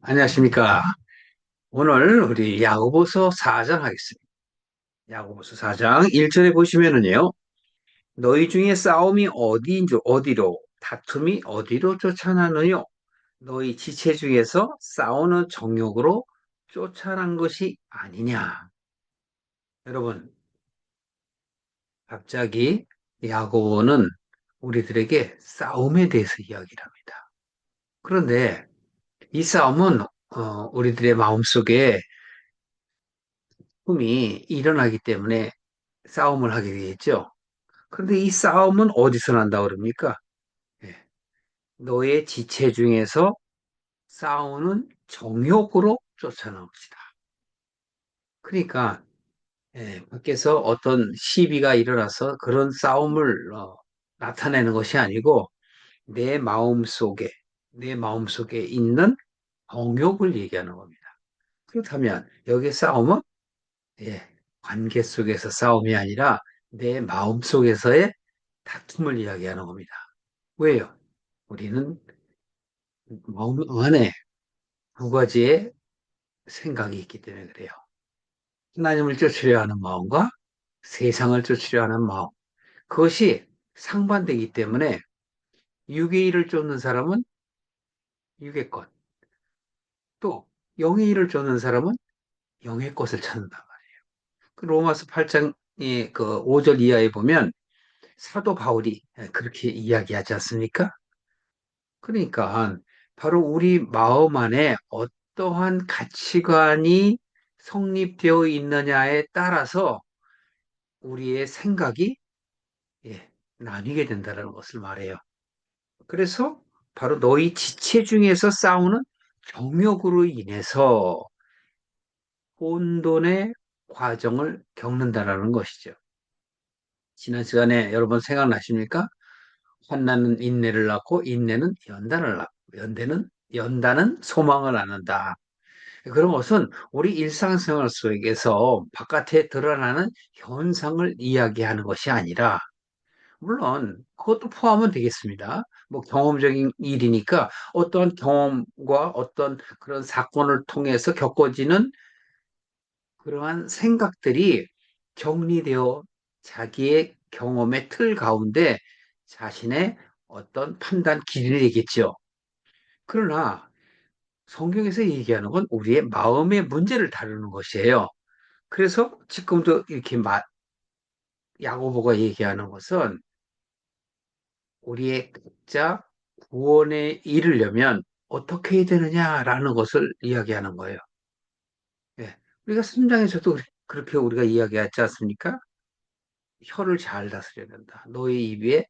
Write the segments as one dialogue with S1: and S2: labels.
S1: 안녕하십니까. 오늘 우리 야고보서 4장 하겠습니다. 야고보서 4장 1절에 보시면은요. 너희 중에 싸움이 어디로, 다툼이 어디로 쫓아나느뇨? 너희 지체 중에서 싸우는 정욕으로 쫓아난 것이 아니냐? 여러분, 갑자기 야고보는 우리들에게 싸움에 대해서 이야기를 합니다. 그런데 이 싸움은 우리들의 마음속에 꿈이 일어나기 때문에 싸움을 하게 되겠죠. 그런데 이 싸움은 어디서 난다 그럽니까? 예, 너의 지체 중에서 싸우는 정욕으로 쫓아나옵시다. 그러니까 밖에서 어떤 시비가 일어나서 그런 싸움을 나타내는 것이 아니고 내 마음속에 내 마음속에 있는 정욕을 얘기하는 겁니다. 그렇다면 여기 싸움은 예, 관계 속에서 싸움이 아니라 내 마음 속에서의 다툼을 이야기하는 겁니다. 왜요? 우리는 마음 안에 두 가지의 생각이 있기 때문에 그래요. 하나님을 쫓으려 하는 마음과 세상을 쫓으려 하는 마음. 그것이 상반되기 때문에 육의 일을 쫓는 사람은 육의 것, 또 영의 일을 쫓는 사람은 영의 것을 찾는단 말이에요. 그 로마서 8장의 그 5절 이하에 보면 사도 바울이 그렇게 이야기하지 않습니까? 그러니까 바로 우리 마음 안에 어떠한 가치관이 성립되어 있느냐에 따라서 우리의 생각이 예, 나뉘게 된다는 것을 말해요. 그래서 바로 너희 지체 중에서 싸우는 정욕으로 인해서 혼돈의 과정을 겪는다라는 것이죠. 지난 시간에 여러분 생각나십니까? 환난은 인내를 낳고 인내는 연단을 낳고 연단은 소망을 낳는다. 그런 것은 우리 일상생활 속에서 바깥에 드러나는 현상을 이야기하는 것이 아니라 물론 그것도 포함은 되겠습니다. 뭐 경험적인 일이니까 어떤 경험과 어떤 그런 사건을 통해서 겪어지는 그러한 생각들이 정리되어 자기의 경험의 틀 가운데 자신의 어떤 판단 기준이 되겠죠. 그러나 성경에서 얘기하는 건 우리의 마음의 문제를 다루는 것이에요. 그래서 지금도 이렇게 야고보가 얘기하는 것은 우리의 각자 구원에 이르려면 어떻게 해야 되느냐라는 것을 이야기하는 거예요. 예. 우리가 3장에서도 그렇게 우리가 이야기하지 않습니까? 혀를 잘 다스려야 된다. 너의 입에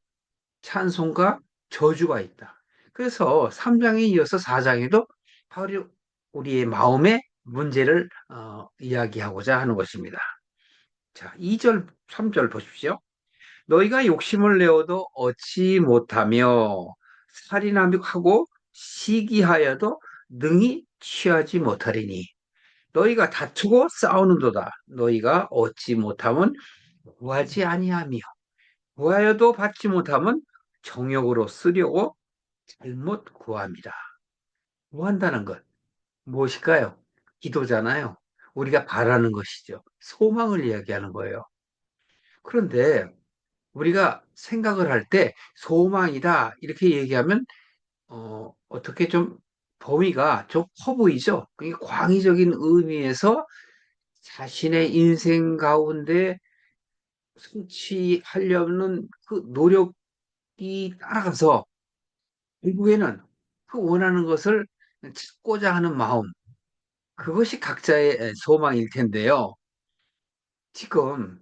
S1: 찬송과 저주가 있다. 그래서 3장에 이어서 4장에도 바로 우리의 마음의 문제를 이야기하고자 하는 것입니다. 자, 2절, 3절 보십시오. 너희가 욕심을 내어도 얻지 못하며 살인하고 시기하여도 능히 취하지 못하리니 너희가 다투고 싸우는도다. 너희가 얻지 못하면 구하지 아니하며 구하여도 받지 못하면 정욕으로 쓰려고 잘못 구합니다. 구한다는 것 무엇일까요? 기도잖아요. 우리가 바라는 것이죠. 소망을 이야기하는 거예요. 그런데 우리가 생각을 할 때 소망이다 이렇게 얘기하면 어떻게 좀 범위가 좀 커 보이죠. 그게 광의적인 의미에서 자신의 인생 가운데 성취하려는 그 노력이 따라가서 결국에는 그 원하는 것을 찾고자 하는 마음, 그것이 각자의 소망일 텐데요. 지금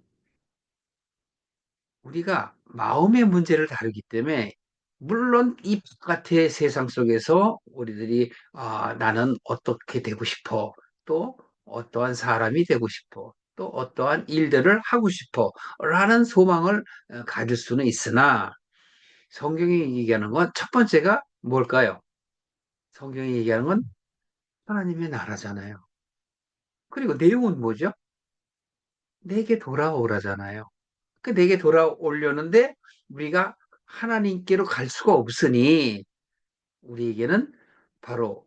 S1: 우리가 마음의 문제를 다루기 때문에 물론 이 바깥의 세상 속에서 우리들이 나는 어떻게 되고 싶어. 또 어떠한 사람이 되고 싶어. 또 어떠한 일들을 하고 싶어. 라는 소망을 가질 수는 있으나 성경이 얘기하는 건 첫 번째가 뭘까요? 성경이 얘기하는 건 하나님의 나라잖아요. 그리고 내용은 뭐죠? 내게 돌아오라잖아요. 그 내게 돌아오려는데 우리가 하나님께로 갈 수가 없으니 우리에게는 바로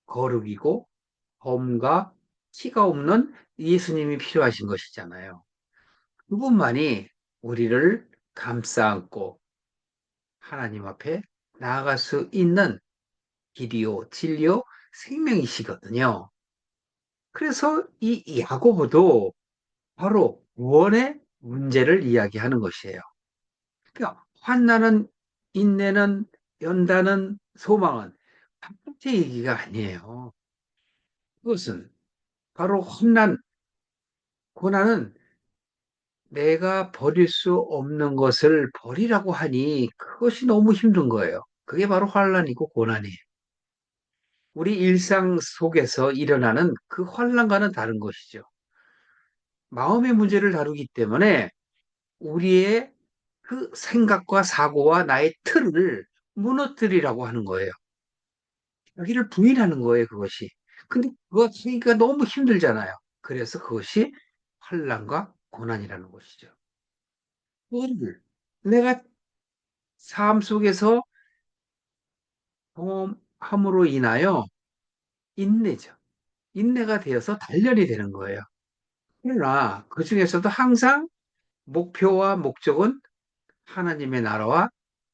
S1: 거룩이고 검과 티가 없는 예수님이 필요하신 것이잖아요. 그분만이 우리를 감싸 안고 하나님 앞에 나아갈 수 있는 길이요, 진리요, 생명이시거든요. 그래서 이 야고보도 바로 구원의 문제를 이야기하는 것이에요. 그러니까 환난은, 인내는, 연단은, 소망은 바깥의 얘기가 아니에요. 그것은 바로 환난, 고난은 내가 버릴 수 없는 것을 버리라고 하니 그것이 너무 힘든 거예요. 그게 바로 환난이고 고난이에요. 우리 일상 속에서 일어나는 그 환난과는 다른 것이죠. 마음의 문제를 다루기 때문에 우리의 그 생각과 사고와 나의 틀을 무너뜨리라고 하는 거예요. 자기를 부인하는 거예요, 그것이. 근데 그거 하기가 너무 힘들잖아요. 그래서 그것이 환난과 고난이라는 것이죠. 그거를 내가 삶 속에서 경험함으로 인하여 인내죠. 인내가 되어서 단련이 되는 거예요. 그러나 그 중에서도 항상 목표와 목적은 하나님의 나라와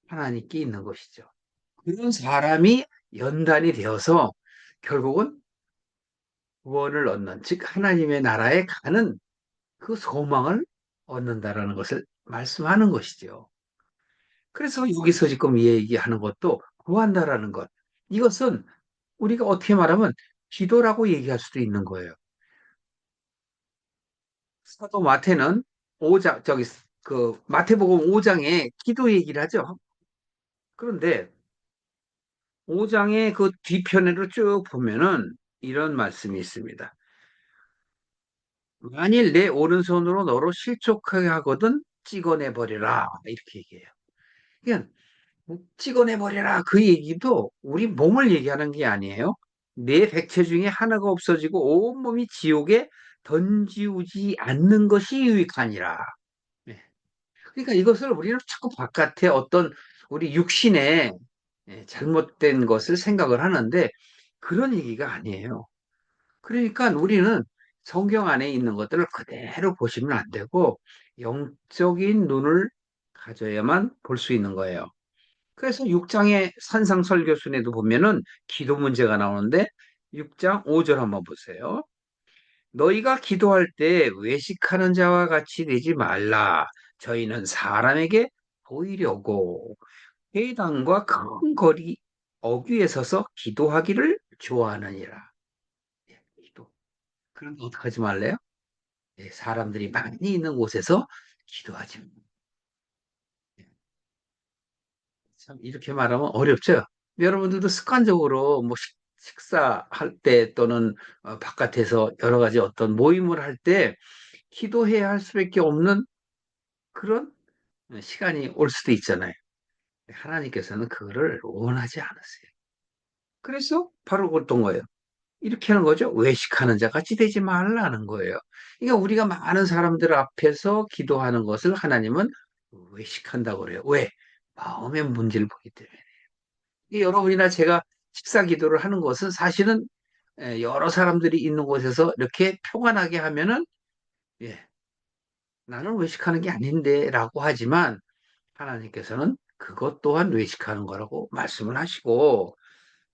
S1: 하나님께 있는 것이죠. 그런 사람이 연단이 되어서 결국은 구원을 얻는, 즉 하나님의 나라에 가는 그 소망을 얻는다라는 것을 말씀하는 것이죠. 그래서 여기서 지금 얘기하는 것도 구한다라는 것. 이것은 우리가 어떻게 말하면 기도라고 얘기할 수도 있는 거예요. 사도 마태는 5장, 그 마태복음 5장에 기도 얘기를 하죠. 그런데 5장의 그 뒤편으로 쭉 보면은 이런 말씀이 있습니다. 만일 내 오른손으로 너로 실족하게 하거든 찍어내 버려라. 이렇게 얘기해요. 그냥 찍어내 버려라. 그 얘기도 우리 몸을 얘기하는 게 아니에요. 내 백체 중에 하나가 없어지고 온몸이 지옥에 던지우지 않는 것이 유익하니라. 네. 그러니까 이것을 우리는 자꾸 바깥에 어떤 우리 육신의 잘못된 것을 생각을 하는데 그런 얘기가 아니에요. 그러니까 우리는 성경 안에 있는 것들을 그대로 보시면 안 되고 영적인 눈을 가져야만 볼 수 있는 거예요. 그래서 6장의 산상설교순에도 보면은 기도 문제가 나오는데 6장 5절 한번 보세요. 너희가 기도할 때 외식하는 자와 같이 되지 말라. 저희는 사람에게 보이려고 회당과 큰 거리 어귀에 서서 기도하기를 좋아하느니라. 예, 기도. 그런데 어떡하지 말래요? 예, 사람들이 많이 있는 곳에서 기도하지. 예, 참 이렇게 말하면 어렵죠. 여러분들도 습관적으로 뭐 식사할 때 또는 바깥에서 여러 가지 어떤 모임을 할 때 기도해야 할 수밖에 없는 그런 시간이 올 수도 있잖아요. 하나님께서는 그거를 원하지 않으세요. 그래서 바로 어떤 거예요? 이렇게 하는 거죠. 외식하는 자 같이 되지 말라는 거예요. 그러니까 우리가 많은 사람들 앞에서 기도하는 것을 하나님은 외식한다고 그래요. 왜? 마음의 문제를 보기 때문에. 여러분이나 제가 식사 기도를 하는 것은 사실은 여러 사람들이 있는 곳에서 이렇게 평안하게 하면은 예, 나는 외식하는 게 아닌데라고 하지만 하나님께서는 그것 또한 외식하는 거라고 말씀을 하시고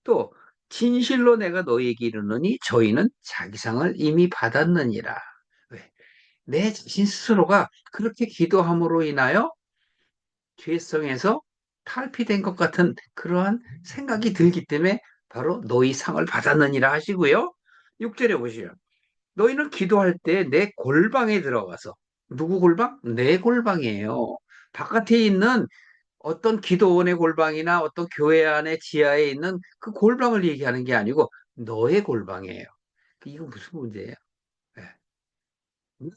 S1: 또 진실로 내가 너희에게 이르노니 저희는 자기상을 이미 받았느니라. 왜? 내 자신 스스로가 그렇게 기도함으로 인하여 죄성에서 탈피된 것 같은 그러한 생각이 들기 때문에 바로 너희 상을 받았느니라 하시고요. 6절에 보시면 너희는 기도할 때 내 골방에 들어가서 누구 골방? 내 골방이에요. 바깥에 있는 어떤 기도원의 골방이나 어떤 교회 안에 지하에 있는 그 골방을 얘기하는 게 아니고 너의 골방이에요. 이거 무슨 문제예요? 예.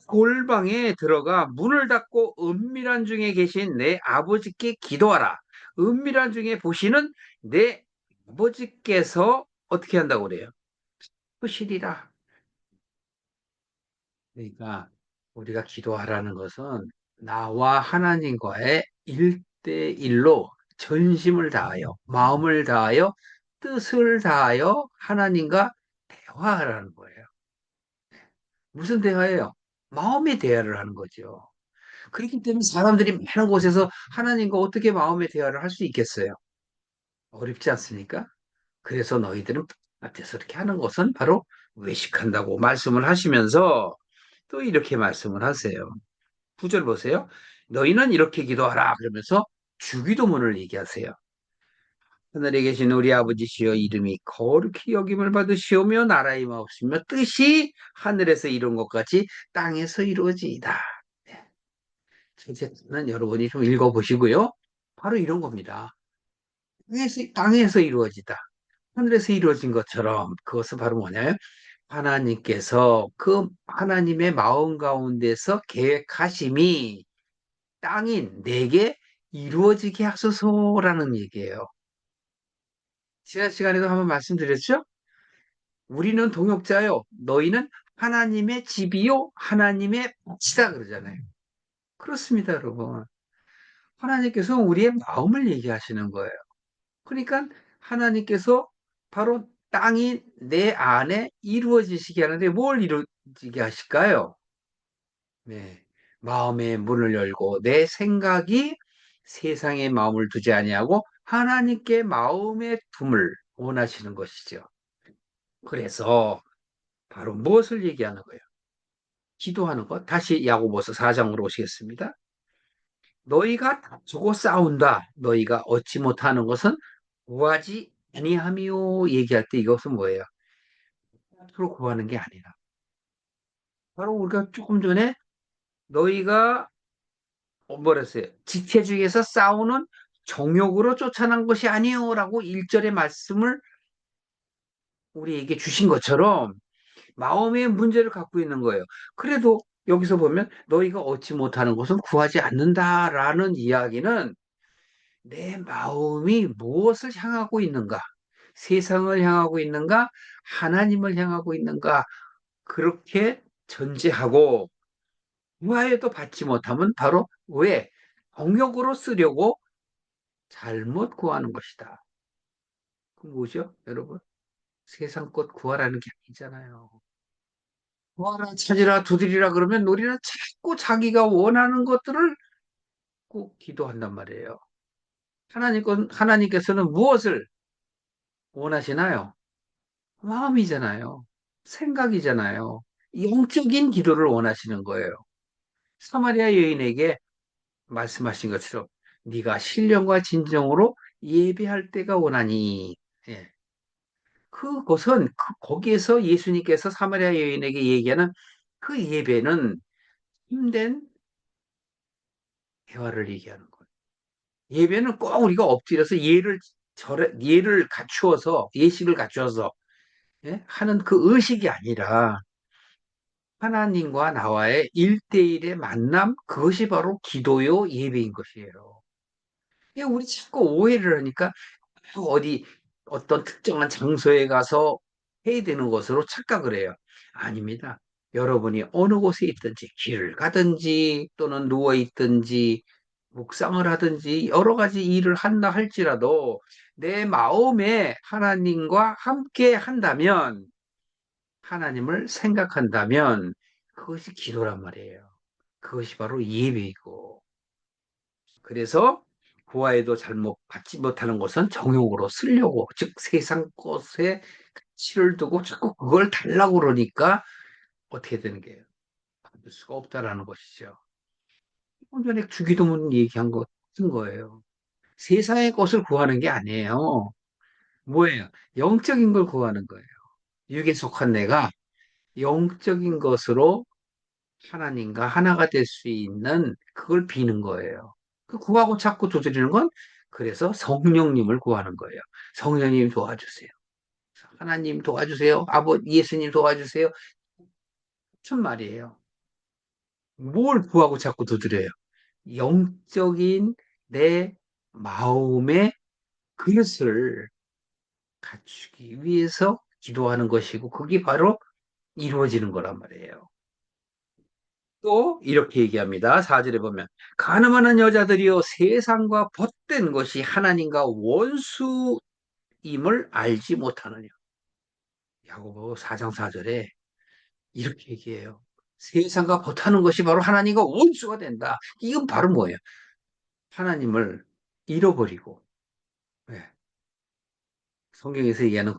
S1: 골방에 들어가 문을 닫고 은밀한 중에 계신 내 아버지께 기도하라. 은밀한 중에 보시는 내 아버지께서 어떻게 한다고 그래요? 하시리라. 그러니까 우리가 기도하라는 것은 나와 하나님과의 일대일로 전심을 다하여 마음을 다하여 뜻을 다하여 하나님과 대화하라는 거예요. 무슨 대화예요? 마음의 대화를 하는 거죠. 그렇기 때문에 사람들이 많은 곳에서 하나님과 어떻게 마음의 대화를 할 수 있겠어요? 어렵지 않습니까? 그래서 너희들은 앞에서 이렇게 하는 것은 바로 외식한다고 말씀을 하시면서 또 이렇게 말씀을 하세요. 9절 보세요. 너희는 이렇게 기도하라. 그러면서 주기도문을 얘기하세요. 하늘에 계신 우리 아버지시여 이름이 거룩히 여김을 받으시오며 나라의 마옵시며 뜻이 하늘에서 이룬 것 같이 땅에서 이루어지이다. 네. 첫째는 여러분이 좀 읽어보시고요. 바로 이런 겁니다. 땅에서 이루어지다. 하늘에서 이루어진 것처럼 그것은 바로 뭐냐면 하나님께서 그 하나님의 마음 가운데서 계획하심이 땅인 내게 이루어지게 하소서라는 얘기예요. 지난 시간에도 한번 말씀드렸죠? 우리는 동역자요. 너희는 하나님의 집이요. 하나님의 밭이다 그러잖아요. 그렇습니다, 여러분. 하나님께서 우리의 마음을 얘기하시는 거예요. 그러니까 하나님께서 바로 땅이 내 안에 이루어지시게 하는데 뭘 이루어지게 하실까요? 네. 마음의 문을 열고 내 생각이 세상에 마음을 두지 아니하고 하나님께 마음의 둠을 원하시는 것이죠. 그래서 바로 무엇을 얘기하는 거예요? 기도하는 것. 다시 야고보서 4장으로 오시겠습니다. 너희가 다투고 싸운다. 너희가 얻지 못하는 것은 구하지 아니함이요. 얘기할 때 이것은 뭐예요? 서로 구하는 게 아니라. 바로 우리가 조금 전에 너희가 뭐랬어요? 지체 중에서 싸우는 정욕으로 쫓아난 것이 아니요라고 1절의 말씀을 우리에게 주신 것처럼 마음의 문제를 갖고 있는 거예요. 그래도 여기서 보면 너희가 얻지 못하는 것은 구하지 않는다라는 이야기는 내 마음이 무엇을 향하고 있는가? 세상을 향하고 있는가? 하나님을 향하고 있는가? 그렇게 전제하고 구하여도 받지 못하면 바로 왜? 공욕으로 쓰려고 잘못 구하는 것이다. 그 뭐죠, 여러분? 세상 것 구하라는 게 아니잖아요. 구하라, 찾으라, 두드리라 그러면 우리는 자꾸 자기가 원하는 것들을 꼭 기도한단 말이에요. 하나님께서는 무엇을 원하시나요? 마음이잖아요. 생각이잖아요. 영적인 기도를 원하시는 거예요. 사마리아 여인에게 말씀하신 것처럼 네가 신령과 진정으로 예배할 때가 오나니. 예. 그것은 거기에서 예수님께서 사마리아 여인에게 얘기하는 그 예배는 힘든 대화를 얘기하는 거예요. 예배는 꼭 우리가 엎드려서 예를 갖추어서 예식을 갖추어서 예? 하는 그 의식이 아니라 하나님과 나와의 일대일의 만남 그것이 바로 기도요 예배인 것이에요. 예, 우리 자꾸 오해를 하니까 어디 어떤 특정한 장소에 가서 해야 되는 것으로 착각을 해요. 아닙니다. 여러분이 어느 곳에 있든지 길을 가든지 또는 누워 있든지 묵상을 하든지 여러 가지 일을 한다 할지라도 내 마음에 하나님과 함께 한다면 하나님을 생각한다면 그것이 기도란 말이에요. 그것이 바로 예배이고 그래서 구하에도 잘못 받지 못하는 것은 정욕으로 쓰려고 즉 세상 것에 가치를 두고 자꾸 그걸 달라고 그러니까 어떻게 되는 게요? 받을 수가 없다라는 것이죠. 조금 전에 주기도문 얘기한 것 같은 거예요. 세상의 것을 구하는 게 아니에요. 뭐예요? 영적인 걸 구하는 거예요. 육에 속한 내가 영적인 것으로 하나님과 하나가 될 수 있는 그걸 비는 거예요. 그 구하고 자꾸 두드리는 건 그래서 성령님을 구하는 거예요. 성령님 도와주세요. 하나님 도와주세요. 예수님 도와주세요. 무슨 말이에요? 뭘 구하고 자꾸 두드려요? 영적인 내 마음의 그릇을 갖추기 위해서 기도하는 것이고 그게 바로 이루어지는 거란 말이에요. 또 이렇게 얘기합니다. 4절에 보면 가늠하는 여자들이여 세상과 벗된 것이 하나님과 원수됨을 임을 알지 못하느냐. 야고보 4장 4절에 이렇게 얘기해요. 세상과 못하는 것이 바로 하나님과 원수가 된다. 이건 바로 뭐예요? 하나님을 잃어버리고, 예, 성경에서 얘기하는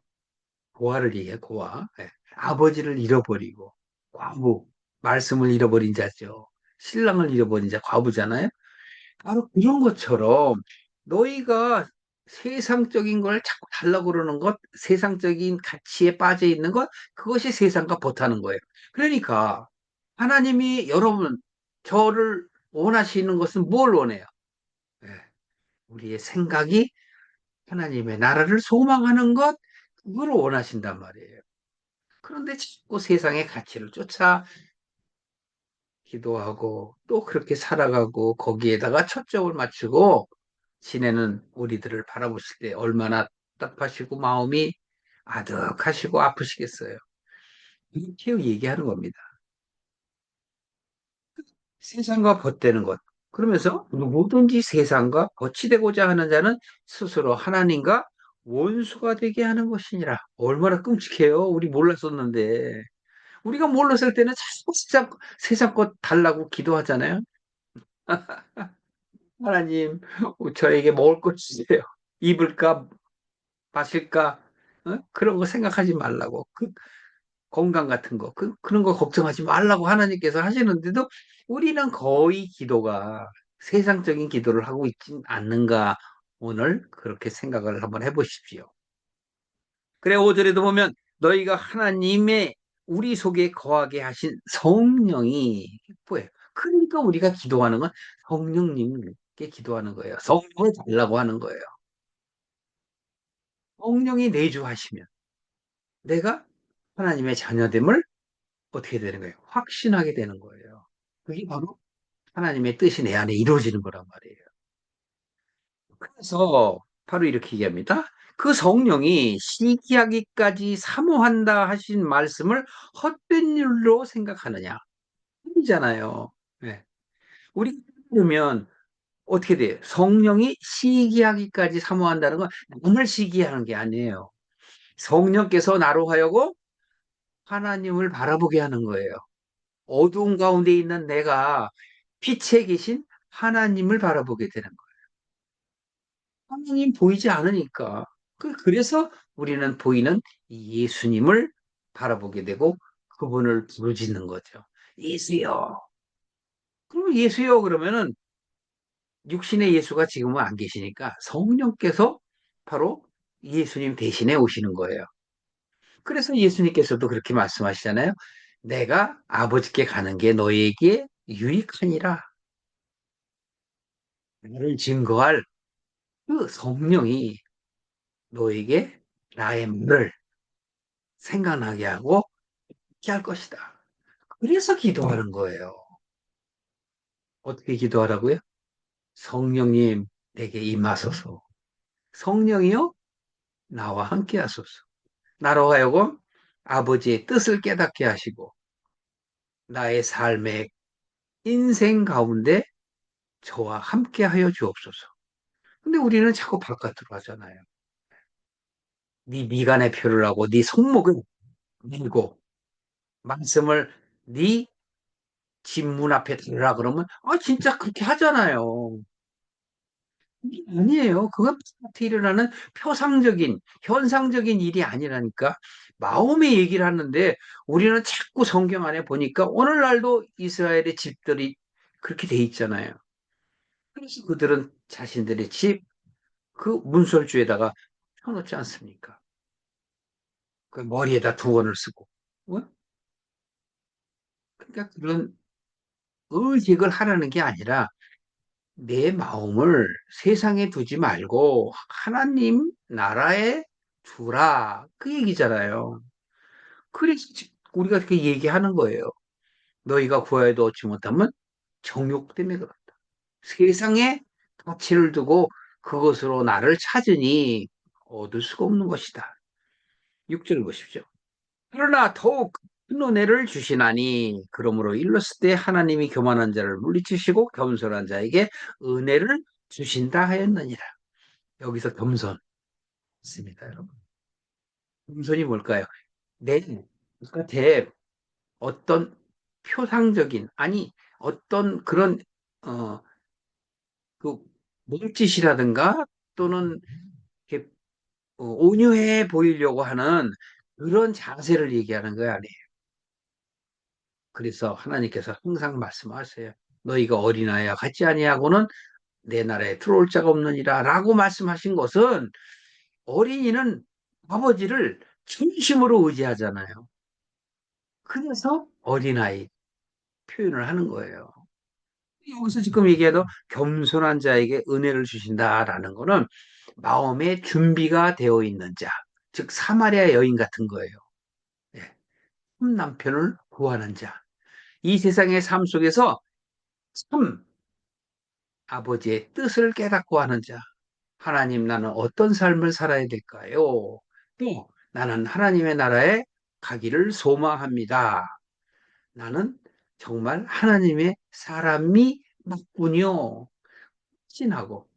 S1: 고아를 얘기해, 고아. 예, 아버지를 잃어버리고, 과부, 말씀을 잃어버린 자죠. 신랑을 잃어버린 자, 과부잖아요. 바로 그런 것처럼 너희가 세상적인 걸 자꾸 달라고 그러는 것, 세상적인 가치에 빠져 있는 것, 그것이 세상과 못하는 거예요. 그러니까 하나님이 여러분, 저를 원하시는 것은 뭘 원해요? 예, 우리의 생각이 하나님의 나라를 소망하는 것, 그걸 원하신단 말이에요. 그런데 자꾸 세상의 가치를 쫓아 기도하고 또 그렇게 살아가고 거기에다가 초점을 맞추고 지내는 우리들을 바라보실 때 얼마나 답답하시고 마음이 아득하시고 아프시겠어요. 이렇게 얘기하는 겁니다. 세상과 벗되는 것. 그러면서 누구든지 세상과 거치 되고자 하는 자는 스스로 하나님과 원수가 되게 하는 것이니라. 얼마나 끔찍해요. 우리 몰랐었는데. 우리가 몰랐을 때는 자꾸 세상 것 달라고 기도하잖아요. 하나님, 저에게 먹을 것 주세요. 입을까, 마실까, 그런 거 생각하지 말라고. 건강 같은 거, 그런 거 걱정하지 말라고 하나님께서 하시는데도 우리는 거의 기도가 세상적인 기도를 하고 있진 않는가. 오늘 그렇게 생각을 한번 해보십시오. 그래, 5절에도 보면 너희가 하나님의 우리 속에 거하게 하신 성령이 뭐예요? 그러니까 우리가 기도하는 건 성령님께 기도하는 거예요. 성령을 달라고 하는 거예요. 성령이 내주하시면 내가 하나님의 자녀됨을 어떻게 되는 거예요? 확신하게 되는 거예요. 그게 바로 하나님의 뜻이 내 안에 이루어지는 거란 말이에요. 그래서 바로 이렇게 얘기합니다. 그 성령이 시기하기까지 사모한다 하신 말씀을 헛된 일로 생각하느냐? 아니잖아요. 네. 우리 그러면 어떻게 돼요? 성령이 시기하기까지 사모한다는 건 남을 시기하는 게 아니에요. 성령께서 나로 하여금 하나님을 바라보게 하는 거예요. 어두운 가운데 있는 내가 빛에 계신 하나님을 바라보게 되는 거예요. 하나님 보이지 않으니까. 그래서 우리는 보이는 이 예수님을 바라보게 되고 그분을 부르짖는 거죠. 예수여. 그럼 예수여 그러면은 육신의 예수가 지금은 안 계시니까 성령께서 바로 예수님 대신에 오시는 거예요. 그래서 예수님께서도 그렇게 말씀하시잖아요. 내가 아버지께 가는 게 너에게 유익하니라. 나를 증거할 그 성령이 너에게 나의 말을 생각나게 하고 있게 할 것이다. 그래서 기도하는 거예요. 어떻게 기도하라고요? 성령님 내게 임하소서. 성령이요 나와 함께 하소서. 나로 하여금 아버지의 뜻을 깨닫게 하시고 나의 삶의 인생 가운데 저와 함께 하여 주옵소서. 근데 우리는 자꾸 바깥으로 하잖아요. 네 미간의 표를 하고 네 손목을 밀고 말씀을 네 집 문 앞에 들으라 그러면 진짜 그렇게 하잖아요. 아니에요. 그건 바깥에 일어나는 표상적인 현상적인 일이 아니라니까. 마음의 얘기를 하는데 우리는 자꾸 성경 안에 보니까 오늘날도 이스라엘의 집들이 그렇게 돼 있잖아요. 그래서 그들은 자신들의 집 그 문설주에다가 펴놓지 않습니까? 그 머리에다 두건을 쓰고. 어? 그러니까 그런 의식을 하라는 게 아니라 내 마음을 세상에 두지 말고 하나님 나라에 두라. 그 얘기잖아요. 그래서 우리가 그렇게 얘기하는 거예요. 너희가 구하여도 얻지 못하면 정욕 때문에 그렇다. 세상에 가치를 두고 그것으로 나를 찾으니 얻을 수가 없는 것이다. 6절 보십시오. 그러나 더욱 큰 은혜를 주시나니 그러므로 일렀을 때 하나님이 교만한 자를 물리치시고 겸손한 자에게 은혜를 주신다 하였느니라. 여기서 겸손. 있습니다, 여러분. 겸손이 뭘까요? 내 곁에 어떤 표상적인, 아니, 어떤 그런, 어, 그, 몸짓이라든가 또는 이렇게 온유해 보이려고 하는 그런 자세를 얘기하는 거야. 그래서 하나님께서 항상 말씀하세요. 너희가 어린아이와 같지 아니하고는 내 나라에 들어올 자가 없느니라 라고 말씀하신 것은 어린이는 아버지를 중심으로 의지하잖아요. 그래서 어린아이 표현을 하는 거예요. 여기서 지금 얘기해도 겸손한 자에게 은혜를 주신다라는 거는 마음의 준비가 되어 있는 자, 즉 사마리아 여인 같은 거예요. 예. 참 남편을 구하는 자. 이 세상의 삶 속에서 참 아버지의 뜻을 깨닫고 하는 자. 하나님, 나는 어떤 삶을 살아야 될까요? 또 나는 하나님의 나라에 가기를 소망합니다. 나는 정말 하나님의 사람이 맞군요. 신하고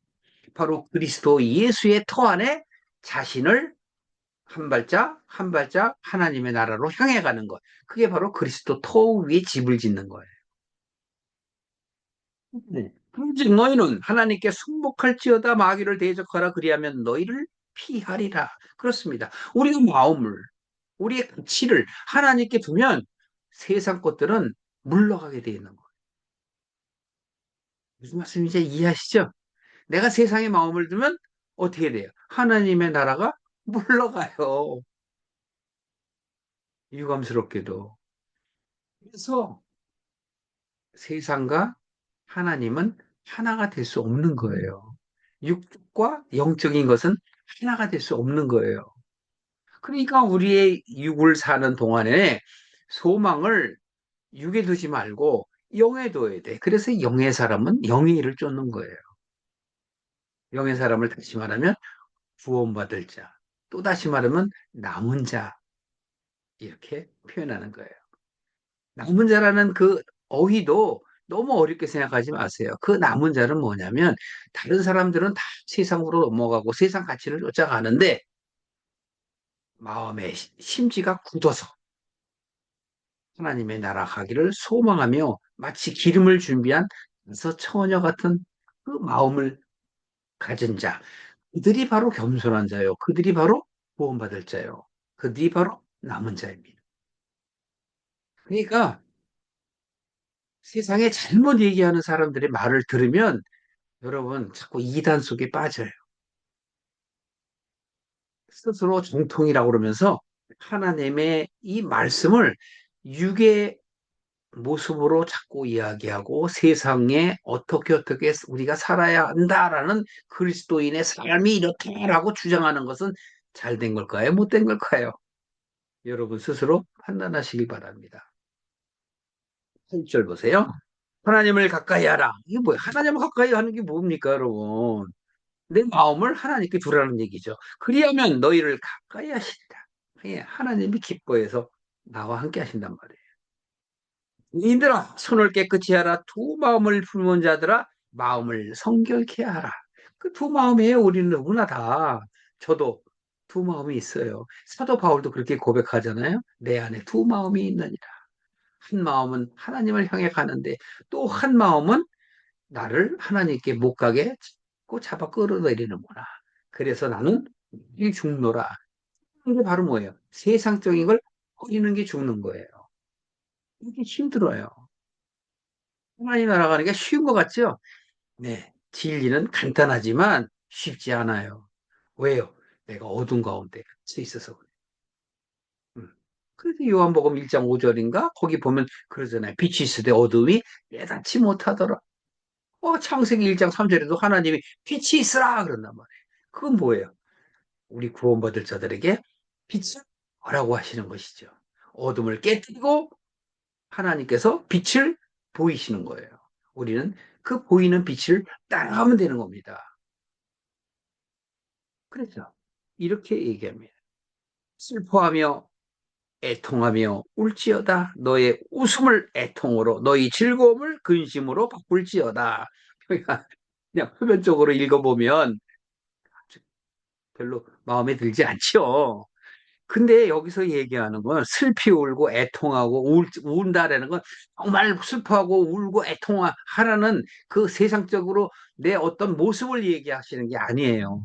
S1: 바로 그리스도 예수의 터 안에 자신을 한 발짝 한 발짝 하나님의 나라로 향해 가는 것. 그게 바로 그리스도 터 위에 집을 짓는 거예요. 네. 그런즉 너희는 하나님께 순복할지어다 마귀를 대적하라 그리하면 너희를 피하리라. 그렇습니다. 우리가 마음을 우리의 가치를 하나님께 두면 세상 것들은 물러가게 돼 있는 거예요. 무슨 말씀인지 이해하시죠? 내가 세상의 마음을 두면 어떻게 돼요? 하나님의 나라가 물러가요. 유감스럽게도. 그래서 세상과 하나님은 하나가 될 수 없는 거예요. 육과 영적인 것은 하나가 될 수 없는 거예요. 그러니까 우리의 육을 사는 동안에 소망을 육에 두지 말고 영에 둬야 돼. 그래서 영의 사람은 영의 일을 쫓는 거예요. 영의 사람을 다시 말하면 구원받을 자. 또 다시 말하면 남은 자. 이렇게 표현하는 거예요. 남은 자라는 그 어휘도 너무 어렵게 생각하지 마세요. 그 남은 자는 뭐냐면 다른 사람들은 다 세상으로 넘어가고 세상 가치를 쫓아가는데 마음의 심지가 굳어서 하나님의 나라 가기를 소망하며 마치 기름을 준비한 그래서 처녀 같은 그 마음을 가진 자. 그들이 바로 겸손한 자요. 그들이 바로 구원받을 자요. 그들이 바로 남은 자입니다. 그러니까 세상에 잘못 얘기하는 사람들의 말을 들으면 여러분 자꾸 이단 속에 빠져요. 스스로 정통이라고 그러면서 하나님의 이 말씀을 육의 모습으로 자꾸 이야기하고 세상에 어떻게 우리가 살아야 한다라는 그리스도인의 삶이 이렇게라고 주장하는 것은 잘 된 걸까요? 못된 걸까요? 여러분 스스로 판단하시기 바랍니다. 1절 보세요. 하나님을 가까이 하라. 이게 뭐야? 하나님을 가까이 하는 게 뭡니까, 여러분? 내 마음을 하나님께 두라는 얘기죠. 그리하면 너희를 가까이 하시리라. 예, 하나님이 기뻐해서 나와 함께 하신단 말이에요. 너희들아 손을 깨끗이 하라. 두 마음을 품은 자들아 마음을 성결케 하라. 그 두 마음이에요. 우리는 누구나 다. 저도 두 마음이 있어요. 사도 바울도 그렇게 고백하잖아요. 내 안에 두 마음이 있느니라. 한 마음은 하나님을 향해 가는데 또 한 마음은 나를 하나님께 못 가게 자꾸 잡아 끌어내리는구나. 그래서 나는 이 죽노라. 이게 바로 뭐예요? 세상적인 걸 버리는 게 죽는 거예요. 이게 힘들어요. 하나님 나아가는 게 쉬운 것 같죠? 네. 진리는 간단하지만 쉽지 않아요. 왜요? 내가 어둠 가운데 갇혀 있어서 그래요. 그래서 요한복음 1장 5절인가? 거기 보면 그러잖아요. 빛이 있으되 어둠이 깨닫지 못하더라. 창세기 1장 3절에도 하나님이 빛이 있으라 그런단 말이에요. 그건 뭐예요? 우리 구원받을 자들에게 빛을 뭐라고 하시는 것이죠. 어둠을 깨뜨리고 하나님께서 빛을 보이시는 거예요. 우리는 그 보이는 빛을 따라가면 되는 겁니다. 그래서 이렇게 얘기합니다. 슬퍼하며 애통하며 울지어다. 너의 웃음을 애통으로 너희 즐거움을 근심으로 바꿀지어다. 그냥 표면적으로 읽어보면 별로 마음에 들지 않죠. 근데 여기서 얘기하는 건 슬피 울고 애통하고 운다라는 건 정말 슬퍼하고 울고 애통하라는 그 세상적으로 내 어떤 모습을 얘기하시는 게 아니에요.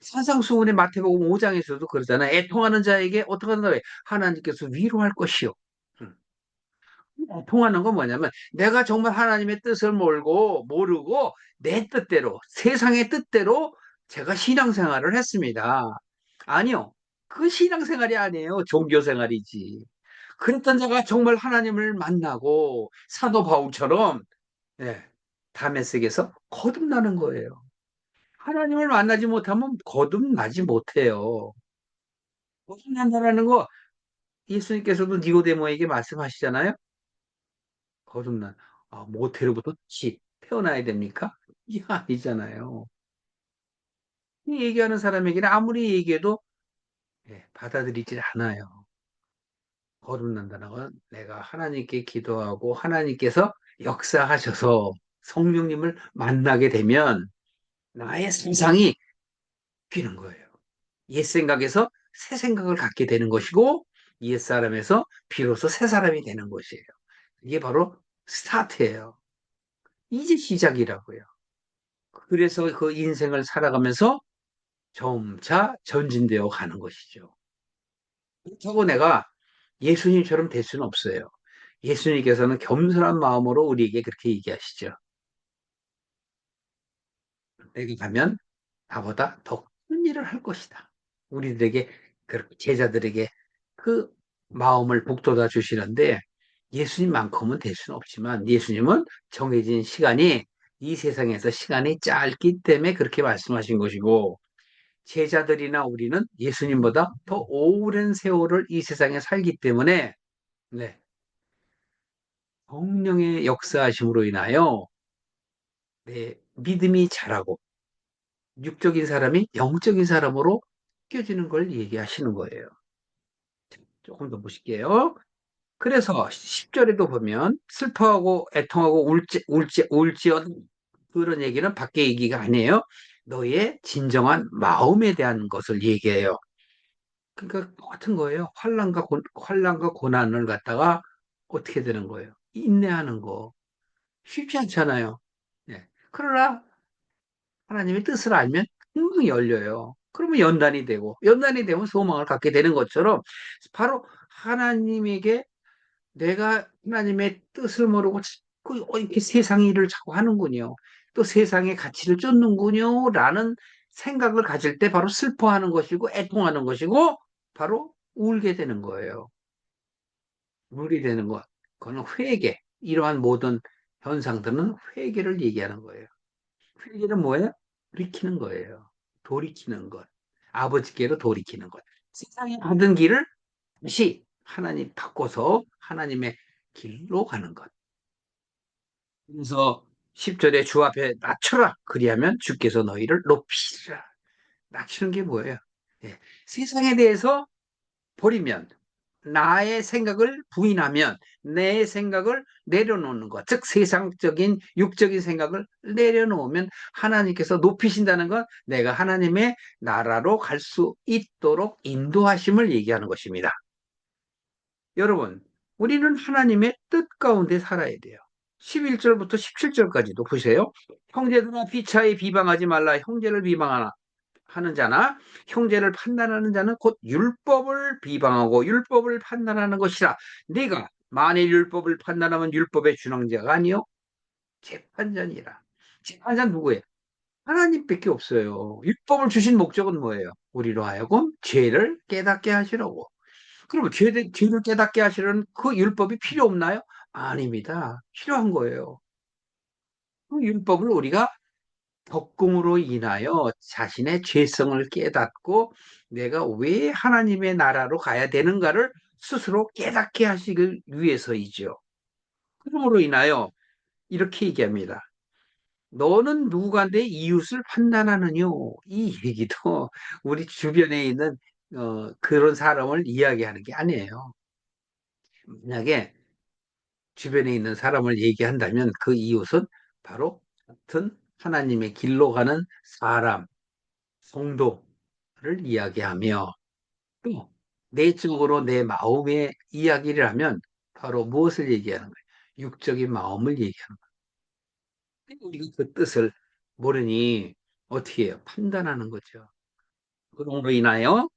S1: 산상수훈의 마태복음 5장에서도 그러잖아요. 애통하는 자에게 어떻게 한다? 하나님께서 위로할 것이요. 음. 애통하는 건 뭐냐면 내가 정말 하나님의 뜻을 모르고 내 뜻대로 세상의 뜻대로 제가 신앙생활을 했습니다. 아니요. 그 신앙생활이 아니에요. 종교생활이지. 그랬던 자가 정말 하나님을 만나고 사도 바울처럼 예, 다메섹에서 거듭나는 거예요. 하나님을 만나지 못하면 거듭나지 못해요. 거듭난다라는 거 예수님께서도 니고데모에게 말씀하시잖아요. 거듭난 모태로부터 다시 태어나야 됩니까? 이게 아니잖아요. 이 얘기하는 사람에게는 아무리 얘기해도 예, 받아들이질 않아요. 거듭난다는 건 내가 하나님께 기도하고 하나님께서 역사하셔서 성령님을 만나게 되면 나의 세상이 바뀌는 거예요. 옛 생각에서 새 생각을 갖게 되는 것이고 옛 사람에서 비로소 새 사람이 되는 것이에요. 이게 바로 스타트예요. 이제 시작이라고요. 그래서 그 인생을 살아가면서 점차 전진되어 가는 것이죠. 그렇다고 내가 예수님처럼 될 수는 없어요. 예수님께서는 겸손한 마음으로 우리에게 그렇게 얘기하시죠. 내가 가면 나보다 더 큰 일을 할 것이다. 우리들에게, 제자들에게 그 마음을 북돋아 주시는데 예수님만큼은 될 수는 없지만 예수님은 정해진 시간이 이 세상에서 시간이 짧기 때문에 그렇게 말씀하신 것이고 제자들이나 우리는 예수님보다 더 오랜 세월을 이 세상에 살기 때문에 네, 성령의 역사하심으로 인하여 믿음이 자라고 육적인 사람이 영적인 사람으로 바뀌어지는 걸 얘기하시는 거예요. 조금 더 보실게요. 그래서 10절에도 보면 슬퍼하고 애통하고 울지어 그런 얘기는 밖에 얘기가 아니에요. 너의 진정한 마음에 대한 것을 얘기해요. 그러니까 똑같은 거예요. 환란과 고난을 갖다가 어떻게 되는 거예요? 인내하는 거. 쉽지 않잖아요. 네. 그러나 하나님의 뜻을 알면 금방 열려요. 그러면 연단이 되면 소망을 갖게 되는 것처럼 바로 하나님에게 내가 하나님의 뜻을 모르고 이렇게 세상 일을 자꾸 하는군요. 또 세상의 가치를 쫓는군요. 라는 생각을 가질 때 바로 슬퍼하는 것이고 애통하는 것이고 바로 울게 되는 거예요. 울게 되는 것. 그거는 회개. 이러한 모든 현상들은 회개를 얘기하는 거예요. 회개는 뭐예요? 돌이키는 거예요. 돌이키는 것. 아버지께로 돌이키는 것. 세상에 가던 길을 다시 하나님 바꿔서 하나님의 길로 가는 것. 그래서 10절에 주 앞에 낮춰라. 그리하면 주께서 너희를 높이시라. 낮추는 게 뭐예요? 예. 세상에 대해서 버리면 나의 생각을 부인하면 내 생각을 내려놓는 것, 즉 세상적인 육적인 생각을 내려놓으면 하나님께서 높이신다는 건 내가 하나님의 나라로 갈 수 있도록 인도하심을 얘기하는 것입니다. 여러분, 우리는 하나님의 뜻 가운데 살아야 돼요. 11절부터 17절까지도 보세요. 형제들아 피차에 비방하지 말라. 형제를 비방하나 하는 자나 형제를 판단하는 자는 곧 율법을 비방하고 율법을 판단하는 것이라. 네가 만일 율법을 판단하면 율법의 준항자가 아니요 재판장이라. 재판장 누구예요? 하나님밖에 없어요. 율법을 주신 목적은 뭐예요? 우리로 하여금 죄를 깨닫게 하시라고. 그러면 죄를 깨닫게 하시려는 그 율법이 필요 없나요? 아닙니다. 필요한 거예요. 그 율법을 우리가 적금으로 인하여 자신의 죄성을 깨닫고 내가 왜 하나님의 나라로 가야 되는가를 스스로 깨닫게 하시기 위해서이죠. 그러므로 인하여 이렇게 얘기합니다. 너는 누가 내 이웃을 판단하느뇨? 이 얘기도 우리 주변에 있는 그런 사람을 이야기하는 게 아니에요. 만약에 주변에 있는 사람을 얘기한다면 그 이웃은 바로 같은 하나님의 길로 가는 사람, 성도를 이야기하며 또 내적으로 내 마음의 이야기를 하면 바로 무엇을 얘기하는 거예요? 육적인 마음을 얘기하는 거예요. 우리가 그 뜻을 모르니 어떻게 해요? 판단하는 거죠. 그러므로 인하여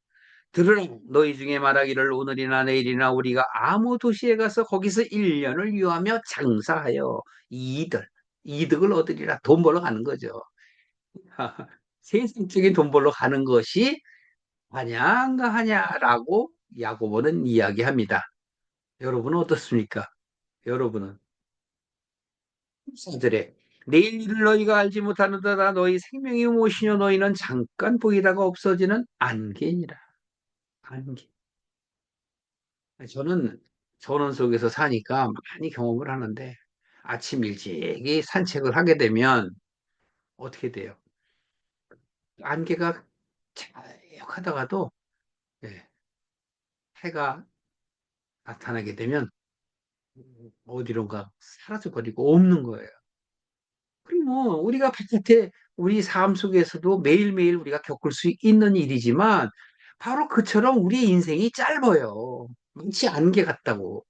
S1: 들으라 너희 중에 말하기를 오늘이나 내일이나 우리가 아무 도시에 가서 거기서 1년을 유하며 장사하여 이득을 얻으리라 돈 벌러 가는 거죠. 세상적인 돈 벌러 가는 것이 환양가 하냐라고 야고보는 이야기합니다. 여러분은 어떻습니까? 여러분은 사들의 내일 일을 너희가 알지 못하는도다 너희 생명이 무엇이뇨 너희는 잠깐 보이다가 없어지는 안개니라. 안개. 저는 전원 속에서 사니까 많이 경험을 하는데 아침 일찍이 산책을 하게 되면 어떻게 돼요? 안개가 쫙 하다가도 예, 해가 나타나게 되면 어디론가 사라져버리고 없는 거예요. 그리고 뭐 우리가 바깥에 우리 삶 속에서도 매일매일 우리가 겪을 수 있는 일이지만 바로 그처럼 우리 인생이 짧아요. 마치 안개 같다고.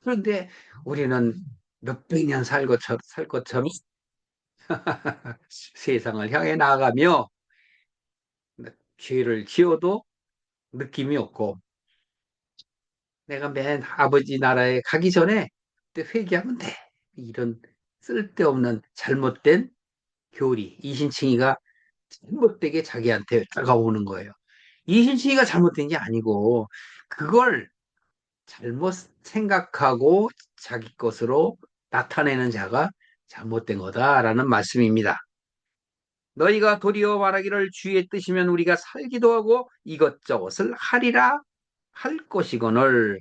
S1: 그런데 우리는 몇백 년 살 것처럼 세상을 향해 나아가며 죄를 지어도 느낌이 없고 내가 맨 아버지 나라에 가기 전에 그때 회개하면 돼. 이런 쓸데없는 잘못된 교리, 이신칭이가 잘못되게 자기한테 다가오는 거예요. 이신칭이가 잘못된 게 아니고 그걸 잘못 생각하고 자기 것으로 나타내는 자가 잘못된 거다라는 말씀입니다. 너희가 도리어 말하기를 주의 뜻이면 우리가 살기도 하고 이것저것을 하리라 할 것이거늘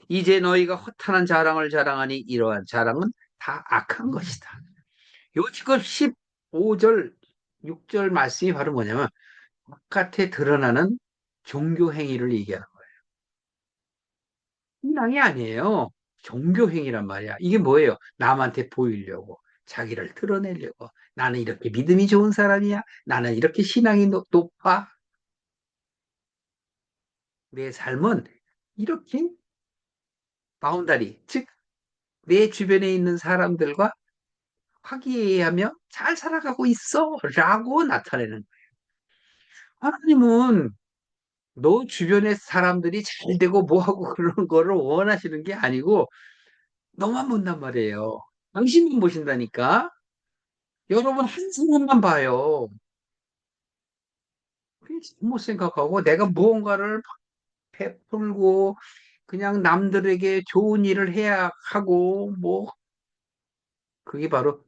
S1: 이제 너희가 허탄한 자랑을 자랑하니 이러한 자랑은 다 악한 것이다. 요 지금 15절, 6절 말씀이 바로 뭐냐면 바깥에 드러나는 종교 행위를 얘기하는 거예요. 신앙이 아니에요. 종교 행위란 말이야. 이게 뭐예요? 남한테 보이려고, 자기를 드러내려고. 나는 이렇게 믿음이 좋은 사람이야. 나는 이렇게 신앙이 높아. 내 삶은 이렇게 바운다리, 즉, 내 주변에 있는 사람들과 화기애애하며 잘 살아가고 있어. 라고 나타내는 거예요. 하나님은 너 주변의 사람들이 잘 되고 뭐하고 그런 거를 원하시는 게 아니고 너만 본단 말이에요. 당신만 보신다니까. 여러분 한 사람만 봐요. 그게 잘못 생각하고 내가 무언가를 베풀고 그냥 남들에게 좋은 일을 해야 하고 뭐 그게 바로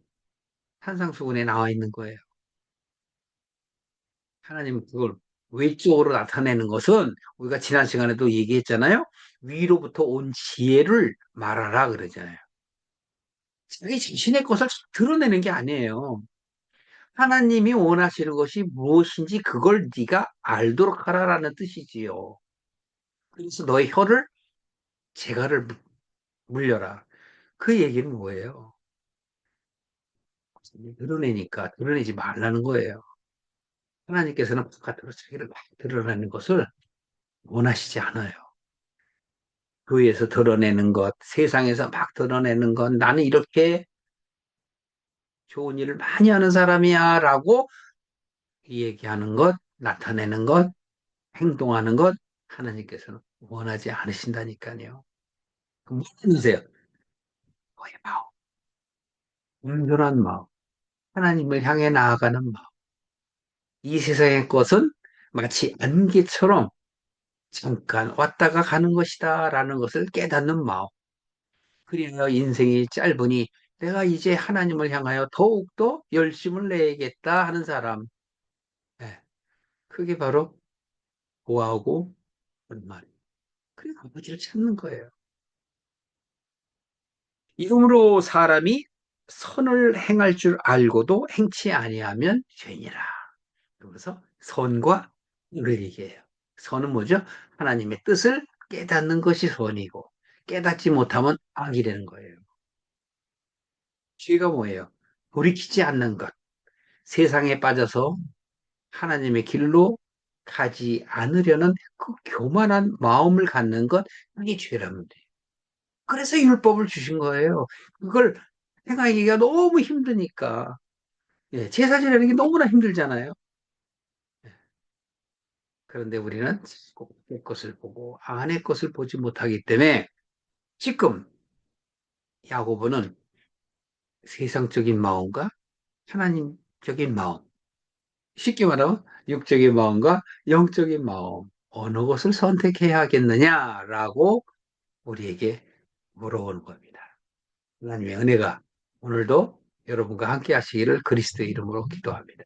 S1: 산상수훈에 나와 있는 거예요. 하나님은 그걸 외적으로 나타내는 것은 우리가 지난 시간에도 얘기했잖아요. 위로부터 온 지혜를 말하라 그러잖아요. 자기 자신의 것을 드러내는 게 아니에요. 하나님이 원하시는 것이 무엇인지 그걸 네가 알도록 하라라는 뜻이지요. 그래서 너의 혀를 재갈을 물려라. 그 얘기는 뭐예요? 드러내니까 드러내지 말라는 거예요. 하나님께서는 바깥으로 자기를 막 드러내는 것을 원하시지 않아요. 교회에서 드러내는 것, 세상에서 막 드러내는 것, 나는 이렇게 좋은 일을 많이 하는 사람이야 라고 얘기하는 것, 나타내는 것, 행동하는 것, 하나님께서는 원하지 않으신다니까요. 뭐 하세요? 너의 마음, 온전한 마음, 하나님을 향해 나아가는 마음. 이 세상의 것은 마치 안개처럼 잠깐 왔다가 가는 것이다 라는 것을 깨닫는 마음. 그리하여 인생이 짧으니 내가 이제 하나님을 향하여 더욱더 열심을 내야겠다 하는 사람. 예, 그게 바로 고하고 얼마. 그래 아버지를 찾는 거예요. 이름으로 사람이 선을 행할 줄 알고도 행치 아니하면 죄니라. 그래서 선과 의를 얘기해요. 선은 뭐죠? 하나님의 뜻을 깨닫는 것이 선이고 깨닫지 못하면 악이 되는 거예요. 죄가 뭐예요? 돌이키지 않는 것. 세상에 빠져서 하나님의 길로 가지 않으려는 그 교만한 마음을 갖는 것, 그게 죄라면 돼요. 그래서 율법을 주신 거예요. 그걸 행하기가 너무 힘드니까. 예, 제사 지내는 게 너무나 힘들잖아요. 그런데 우리는 꼭 내 것을 보고 아내 것을 보지 못하기 때문에 지금 야고보는 세상적인 마음과 하나님적인 마음, 쉽게 말하면 육적인 마음과 영적인 마음, 어느 것을 선택해야 하겠느냐라고 우리에게 물어보는 겁니다. 하나님의 은혜가 오늘도 여러분과 함께 하시기를 그리스도의 이름으로 기도합니다.